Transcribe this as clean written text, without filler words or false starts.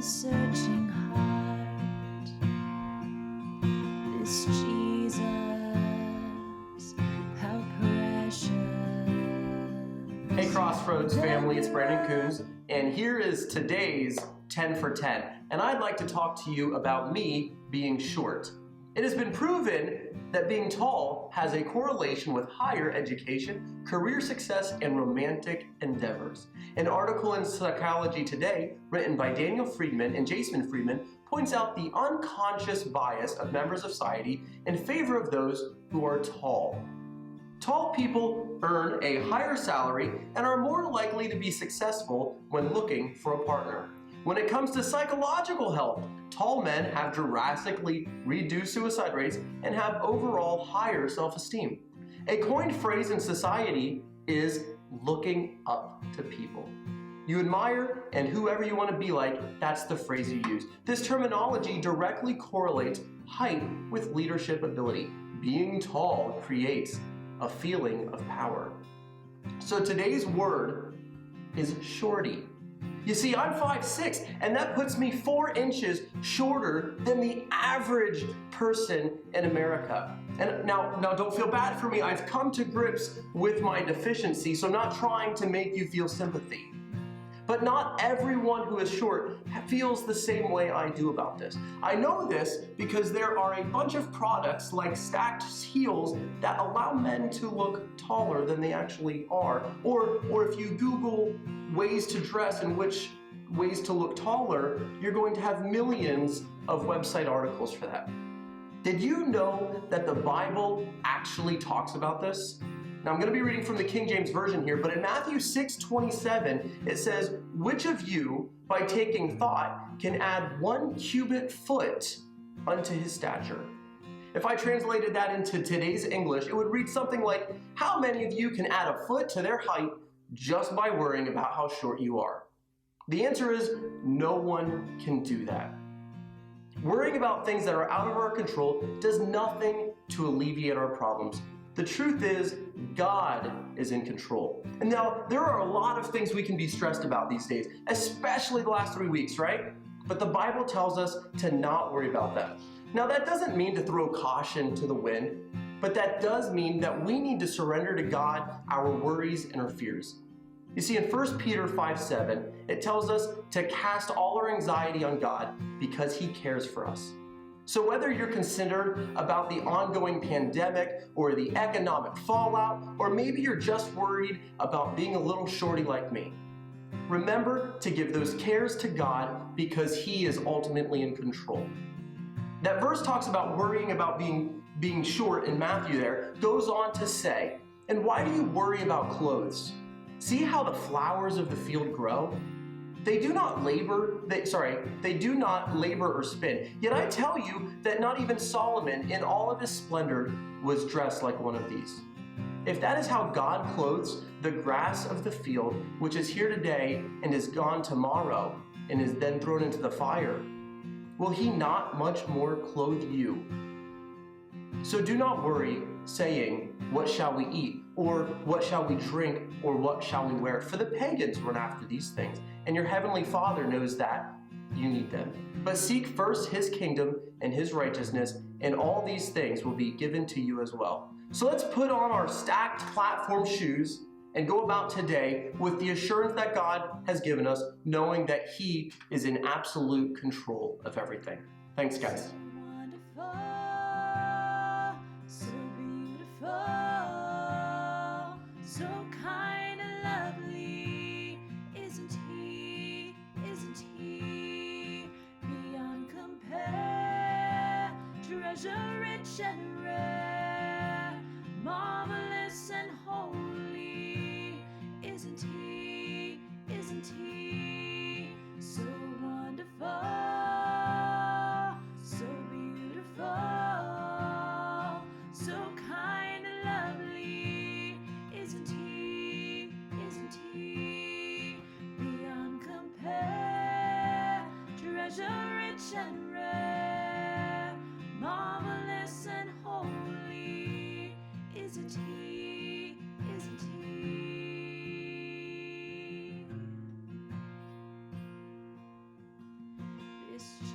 searching heart, this Jesus, how precious. Hey Crossroads family, it's Brandon Kuhns, and here is today's 10 for 10. And I'd like to talk to you about me being short. It has been proven that being tall has a correlation with higher education, career success, and romantic endeavors. An article in Psychology Today, written by Daniel Friedman and Jason Friedman, points out the unconscious bias of members of society in favor of those who are tall. Tall people earn a higher salary and are more likely to be successful when looking for a partner. When it comes to psychological health, tall men have drastically reduced suicide rates and have overall higher self-esteem. A coined phrase in society is looking up to people. You admire, and whoever you want to be like, that's the phrase you use. This terminology directly correlates height with leadership ability. Being tall creates a feeling of power. So today's word is shorty. You see, I'm 5'6", and that puts me 4 inches shorter than the average person in America. And now don't feel bad for me. I've come to grips with my deficiency, so I'm not trying to make you feel sympathy. But not everyone who is short feels the same way I do about this. I know this because there are a bunch of products like stacked heels that allow men to look taller than they actually are. Or if you Google ways to dress and which ways to look taller, you're going to have millions of website articles for that. Did you know that the Bible actually talks about this? Now I'm going to be reading from the King James Version here, but in Matthew 6:27, it says, "Which of you, by taking thought, can add 1 cubit foot unto his stature?" If I translated that into today's English, it would read something like, how many of you can add a foot to their height just by worrying about how short you are? The answer is no one can do that. Worrying about things that are out of our control does nothing to alleviate our problems. The truth is, God is in control. And now, there are a lot of things we can be stressed about these days, especially the last 3 weeks, right? But the Bible tells us to not worry about that. Now, that doesn't mean to throw caution to the wind, but that does mean that we need to surrender to God our worries and our fears. You see, in 1 Peter 5:7, it tells us to cast all our anxiety on God because He cares for us. So whether you're concerned about the ongoing pandemic or the economic fallout, or maybe you're just worried about being a little shorty like me, remember to give those cares to God because He is ultimately in control. That verse talks about worrying about being short in Matthew there, goes on to say, and why do you worry about clothes? See how the flowers of the field grow? They do not labor or spin. Yet I tell you that not even Solomon in all of his splendor was dressed like one of these. If that is how God clothes the grass of the field, which is here today and is gone tomorrow and is then thrown into the fire, will He not much more clothe you? So do not worry, saying, what shall we eat? Or what shall we drink? Or what shall we wear? For the pagans run after these things, and your heavenly Father knows that you need them. But seek first His kingdom and His righteousness, and all these things will be given to you as well. So let's put on our stacked platform shoes and go about today with the assurance that God has given us, knowing that He is in absolute control of everything. Thanks, guys. So beautiful, so kind and lovely, isn't He, isn't He, beyond compare, treasure rich and rare, marvelous and holy, isn't He, isn't He, so wonderful, so beautiful, so kind and lovely, isn't He, isn't He, beyond compare, treasure rich and rare, marvelous and holy. this